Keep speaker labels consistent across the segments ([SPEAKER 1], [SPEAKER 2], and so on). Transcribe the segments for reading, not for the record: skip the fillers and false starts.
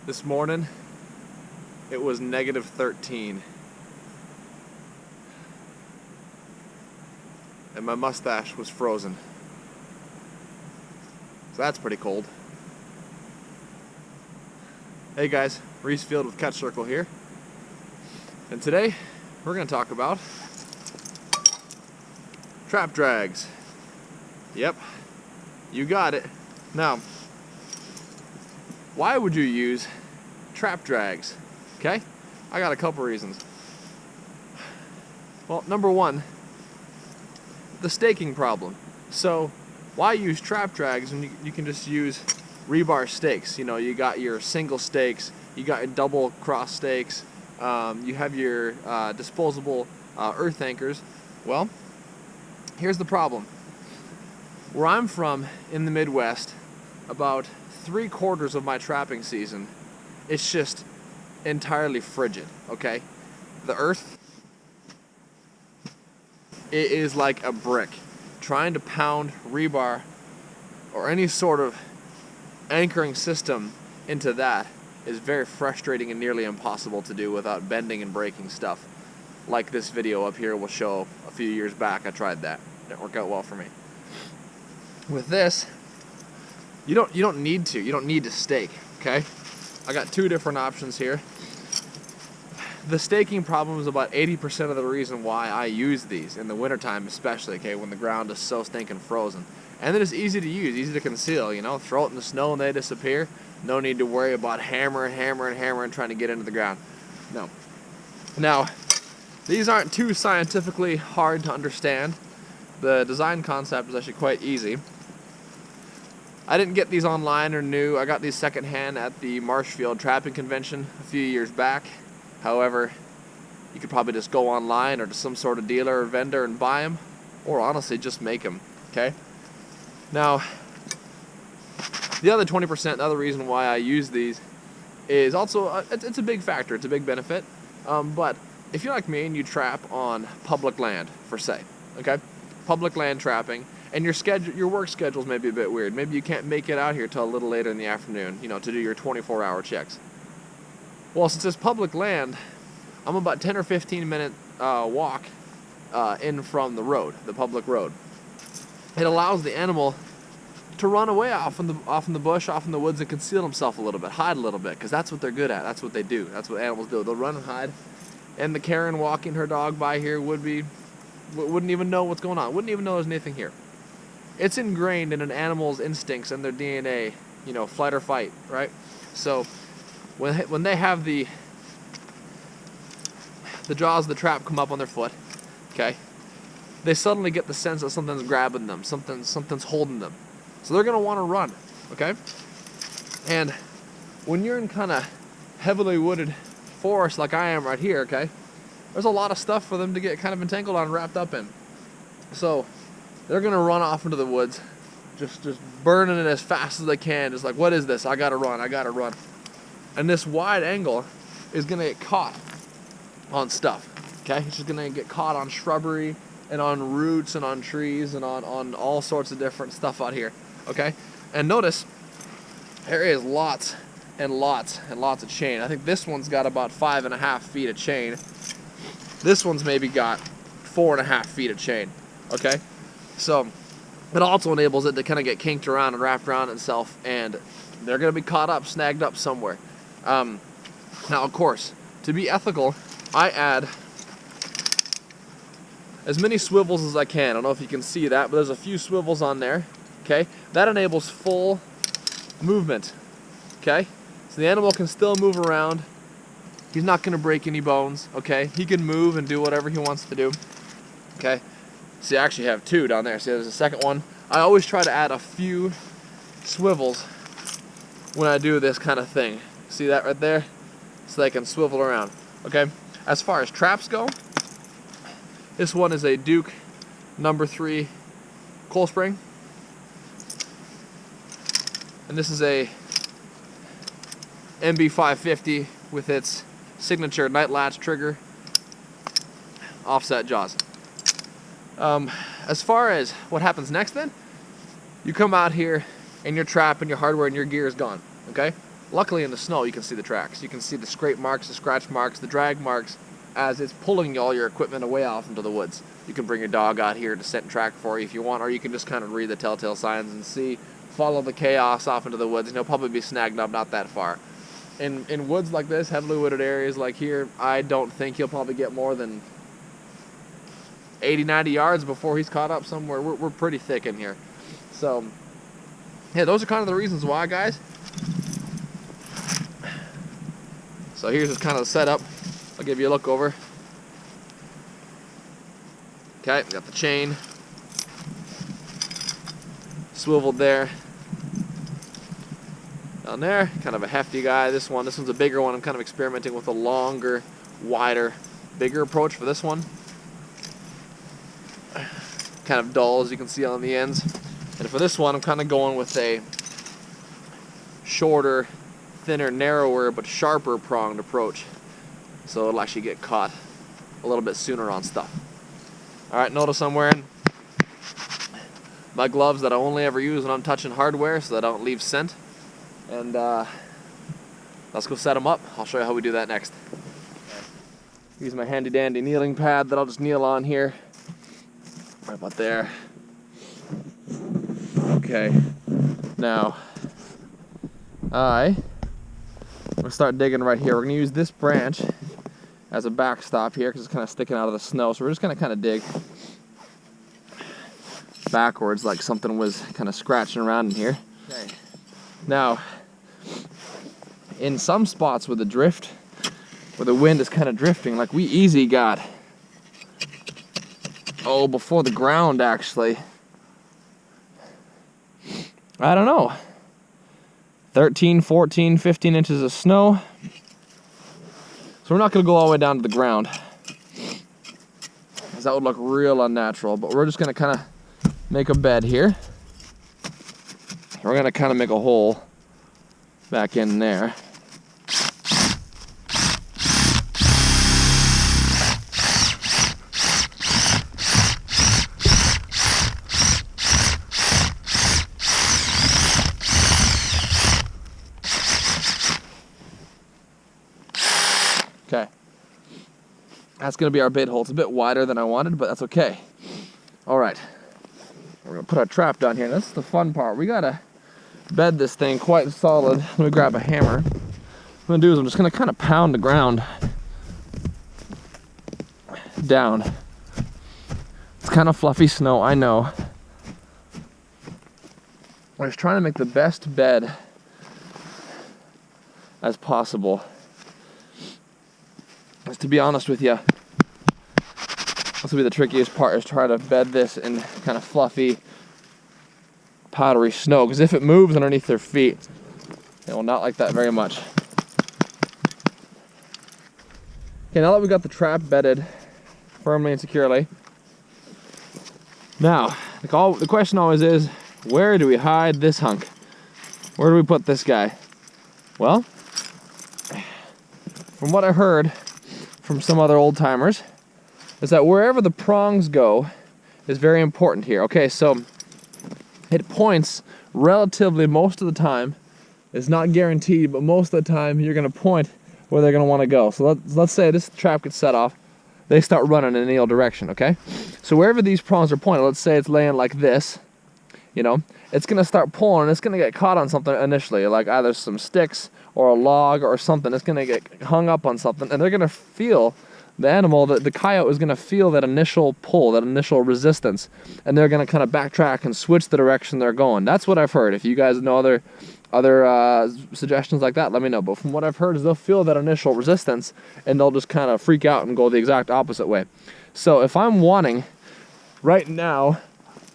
[SPEAKER 1] This morning, it was -13. And my mustache was frozen. So that's pretty cold. Hey guys, Reese Field with Catch Circle here. And today, we're going to talk about trap drags. Yep, you got it. Now, why would you use trap drags? Okay, I got a couple reasons. Well, number one, the staking problem. So, why use trap drags when you can just use rebar stakes? You know, you got your single stakes, you got your double cross stakes, you have your disposable earth anchors. Well, here's the problem. Where I'm from in the Midwest, about 3/4 of my trapping season, it's just entirely frigid, okay? The earth, it is like a brick. Trying to pound rebar or any sort of anchoring system into that is very frustrating and nearly impossible to do without bending and breaking stuff. Like this video up here will show a few years back, I tried that. It didn't work out well for me. With this, you don't need to stake, okay? I got two different options here. The staking problem is about 80% of the reason why I use these in the wintertime, especially, okay, when the ground is so stinking frozen. And then it's easy to use, easy to conceal, you know, throw it in the snow and they disappear. No need to worry about hammering and trying to get into the ground. No. Now, these aren't too scientifically hard to understand. The design concept is actually quite easy. I didn't get these online or new. I got these secondhand at the Marshfield Trapping Convention a few years back. However, you could probably just go online or to some sort of dealer or vendor and buy them, or honestly just make them, okay? Now, the other 20%, the other reason why I use these is also, it's a big factor, it's a big benefit, but if you're like me and you trap on public land, for say, okay? Public land trapping, and your work schedules may be a bit weird. Maybe you can't make it out here till a little later in the afternoon, you know, to do your 24-hour checks. Well, since it's public land, I'm about 10 or 15 minute walk in from the road, the public road. It allows the animal to run away off in the bush, off in the woods, and conceal himself a little bit, hide a little bit, because that's what they're good at. That's what they do. That's what animals do. They'll run and hide. And the Karen walking her dog by here wouldn't even know what's going on. Wouldn't even know there's anything here. It's ingrained in an animal's instincts and their DNA, you know, flight or fight, right? So when they have the jaws of the trap come up on their foot, okay, they suddenly get the sense that something's grabbing them, something's holding them. So they're gonna want to run, okay? And when you're in kind of heavily wooded forest like I am right here, okay, there's a lot of stuff for them to get kind of entangled on and wrapped up in. So they're gonna run off into the woods, just burning it as fast as they can. Just like, what is this? I gotta run. And this wide angle is gonna get caught on stuff, okay? It's just gonna get caught on shrubbery and on roots and on trees and on all sorts of different stuff out here, okay? And notice, there is lots and lots and lots of chain. I think this one's got about 5.5 feet of chain. This one's maybe got 4.5 feet of chain, okay? So it also enables it to kind of get kinked around and wrapped around itself, and they're going to be caught up, snagged up somewhere. Now, of course, to be ethical, I add as many swivels as I can. I don't know if you can see that, but there's a few swivels on there, okay? That enables full movement, okay? So the animal can still move around. He's not going to break any bones, okay? He can move and do whatever he wants to do, okay? See, I actually have two down there. See, there's a second one. I always try to add a few swivels when I do this kind of thing. See that right there? So they can swivel around, okay? As far as traps go, this one is a Duke number 3 coil spring. And this is a MB550 with its signature night latch trigger, offset jaws. As far as what happens next then, you come out here and your trap and your hardware and your gear is gone, okay? Luckily in the snow you can see the tracks. You can see the scrape marks, the scratch marks, the drag marks as it's pulling all your equipment away off into the woods. You can bring your dog out here to scent and track for you if you want, or you can just kind of read the telltale signs and see, follow the chaos off into the woods, and he'll probably be snagged up not that far. In woods like this, heavily wooded areas like here, I don't think he'll probably get more than 80, 90 yards before he's caught up somewhere. We're pretty thick in here. So, yeah, those are kind of the reasons why, guys. So here's just kind of the setup. I'll give you a look over. Okay, got the chain swiveled there. Down there, kind of a hefty guy. This one's a bigger one. I'm kind of experimenting with a longer, wider, bigger approach for this one. Kind of dull, as you can see on the ends. And for this one, I'm kind of going with a shorter, thinner, narrower, but sharper pronged approach. So it'll actually get caught a little bit sooner on stuff. Alright, notice I'm wearing my gloves that I only ever use when I'm touching hardware so that I don't leave scent. And let's go set them up. I'll show you how we do that next. Use my handy dandy kneeling pad that I'll just kneel on here. Right about there. Okay. Now, I'm going to start digging right here. We're going to use this branch as a backstop here because it's kind of sticking out of the snow. So we're just going to kind of dig backwards like something was kind of scratching around in here. Okay. Now, in some spots with the drift, where the wind is kind of drifting, like we easy got, before the ground actually, I don't know, 13, 14, 15 inches of snow. So we're not going to go all the way down to the ground, because that would look real unnatural, but we're just going to kind of make a bed here. We're going to kind of make a hole back in there. Okay. That's going to be our bait hole. It's a bit wider than I wanted, but that's okay. All right. We're going to put our trap down here. That's the fun part. We got to bed this thing quite solid. Let me grab a hammer. What I'm going to do is I'm just going to kind of pound the ground down. It's kind of fluffy snow, I know. I'm just trying to make the best bed as possible. As to be honest with you, this will be the trickiest part, is try to bed this in kind of fluffy, powdery snow, because if it moves underneath their feet, they will not like that very much. Okay, now that we've got the trap bedded firmly and securely, now the question always is, where do we hide this hunk? Where do we put this guy? Well, from what I heard from some other old timers, is that wherever the prongs go is very important here. Okay, so it points relatively most of the time. It's not guaranteed, but most of the time you're going to point where they're going to want to go. So let's say this trap gets set off, they start running in any old direction, okay? So wherever these prongs are pointed, let's say it's laying like this, you know, it's going to start pulling and it's going to get caught on something initially, like either some sticks or a log or something. It's going to get hung up on something, and they're going to feel, the animal, the coyote is going to feel that initial pull, that initial resistance, and they're going to kind of backtrack and switch the direction they're going. That's what I've heard. If you guys know other suggestions like that, let me know. But from what I've heard is they'll feel that initial resistance and they'll just kind of freak out and go the exact opposite way. So if I'm wanting, right now,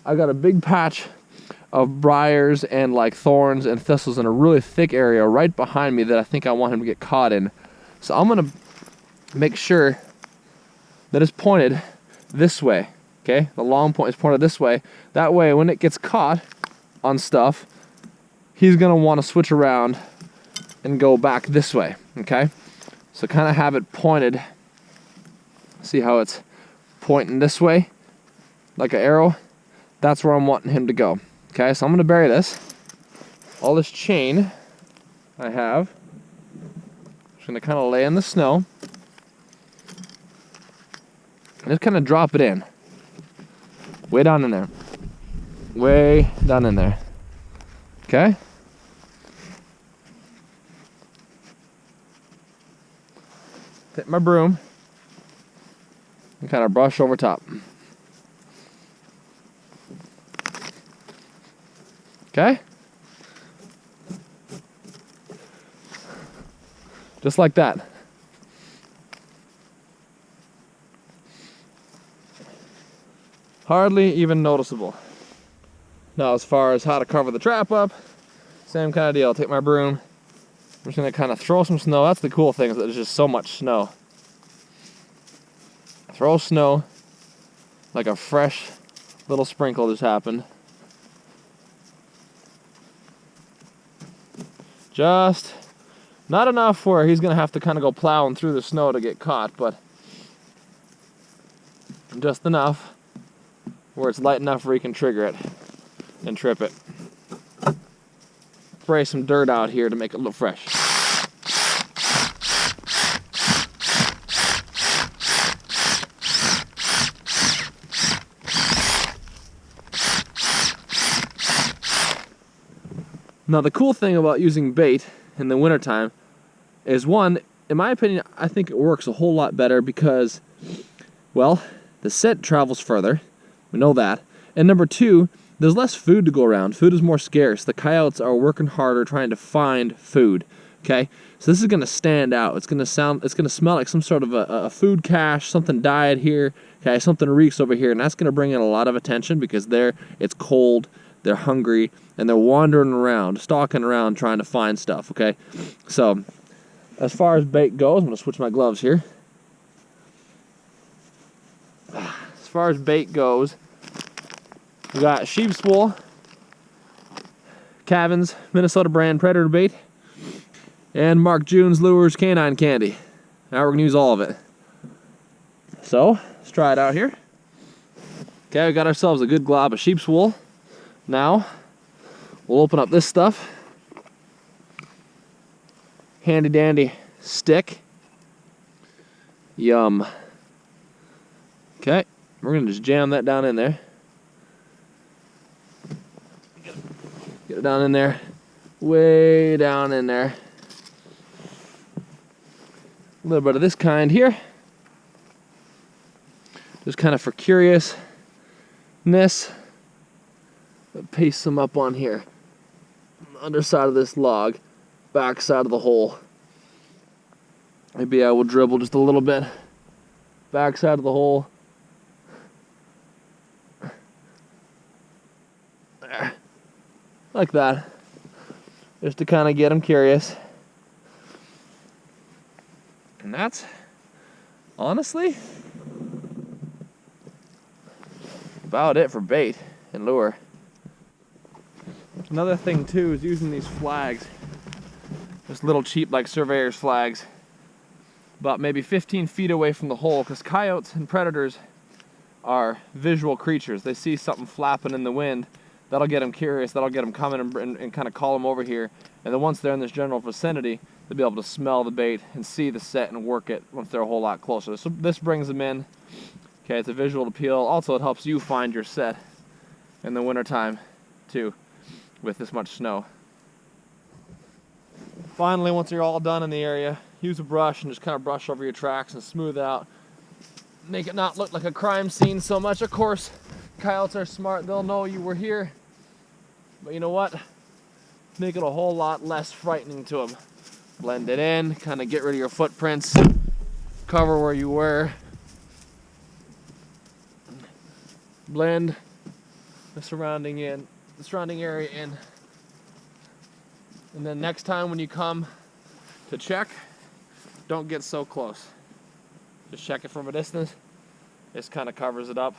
[SPEAKER 1] I've got a big patch of briars and like thorns and thistles in a really thick area right behind me that I think I want him to get caught in. So I'm going to make sure that it's pointed this way, okay? The long point is pointed this way. That way, when it gets caught on stuff, he's gonna want to switch around and go back this way, okay? So kind of have it pointed. See how it's pointing this way, like an arrow? That's where I'm wanting him to go, okay? So I'm gonna bury this. All this chain I have. Just gonna kind of lay in the snow. And just kind of drop it in. Way down in there. Way down in there. Okay? Take my broom and kind of brush over top. Okay? Just like that. Hardly even noticeable. Now, as far as how to cover the trap up, same kind of deal. Take my broom. I'm just gonna kind of throw some snow. That's the cool thing, is that there's just so much snow. Throw snow like a fresh little sprinkle just happened. Just not enough where he's gonna have to kind of go plowing through the snow to get caught, but just enough where it's light enough where he can trigger it and trip it. Spray some dirt out here to make it look fresh. Now the cool thing about using bait in the wintertime is, one, in my opinion, I think it works a whole lot better because, well, the scent travels further. We know that. And number two, there's less food to go around. Food is more scarce. The coyotes are working harder trying to find food. Okay? So this is gonna stand out. It's gonna smell like some sort of a food cache, something died here, okay, something reeks over here, and that's gonna bring in a lot of attention because it's cold, they're hungry, and they're wandering around, stalking around trying to find stuff, okay? So, as far as bait goes, I'm gonna switch my gloves here. As far as bait goes, we got sheep's wool, Cavin's Minnesota brand predator bait, and Mark June's Lures canine candy. Now we're gonna use all of it. So, let's try it out here. Okay, we got ourselves a good glob of sheep's wool. Now, we'll open up this stuff. Handy dandy stick. Yum. Okay, we're gonna just jam that down in there. Get it down in there. Way down in there. A little bit of this kind here. Just kind of for curiousness. Paste some up on here. Underside of this log. Back side of the hole. Maybe I will dribble just a little bit. Back side of the hole. There. Like that. Just to kind of get them curious. And that's honestly about it for bait and lure. Another thing too is using these flags. Just little cheap like surveyor's flags. About maybe 15 feet away from the hole, because coyotes and predators are visual creatures. They see something flapping in the wind. That'll get them curious, that'll get them coming and kind of call them over here. And then once they're in this general vicinity, they'll be able to smell the bait and see the set and work it once they're a whole lot closer. So this brings them in. Okay, it's a visual appeal. Also, it helps you find your set in the wintertime too, with this much snow. Finally, once you're all done in the area, use a brush and just kind of brush over your tracks and smooth out. Make it not look like a crime scene so much. Of course, coyotes are smart. They'll know you were here. But you know what? Make it a whole lot less frightening to them. Blend it in, kind of get rid of your footprints. Cover where you were. Blend the surrounding area in. And then next time when you come to check, don't get so close. Just check it from a distance. This kind of covers it up,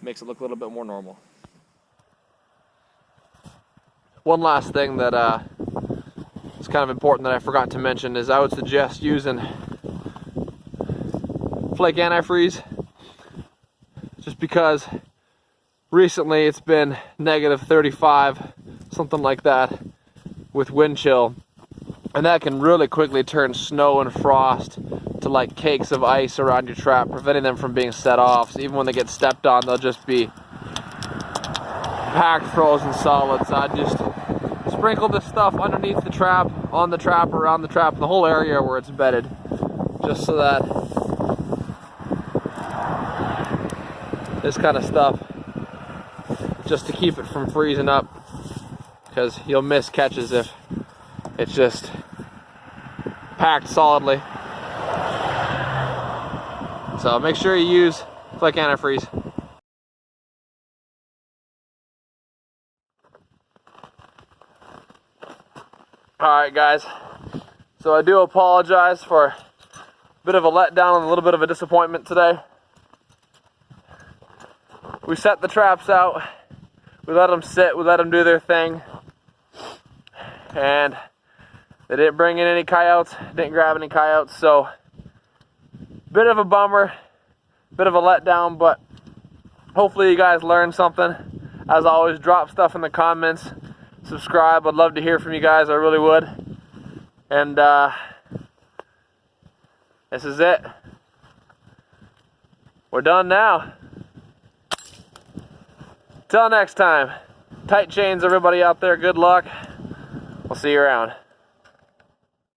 [SPEAKER 1] makes it look a little bit more normal. One last thing that is kind of important that I forgot to mention is I would suggest using flake antifreeze, just because recently it's been negative 35, something like that, with wind chill. And that can really quickly turn snow and frost to like cakes of ice around your trap, preventing them from being set off. So even when they get stepped on, they'll just be packed frozen solids. I just sprinkle this stuff underneath the trap, on the trap, around the trap, the whole area where it's bedded, just so that this kind of stuff, just to keep it from freezing up, because you'll miss catches if it's just packed solidly. So make sure you use Flick Antifreeze. Alright guys, so I do apologize for a bit of a letdown and a little bit of a disappointment today. We set the traps out, we let them sit, we let them do their thing, and they didn't bring in any coyotes, didn't grab any coyotes, so bit of a bummer, bit of a letdown, but hopefully you guys learned something. As always, drop stuff in the comments, subscribe. I'd love to hear from you guys, I really would. And this is it. We're done now. Till next time, tight chains everybody out there, good luck. We'll see you around.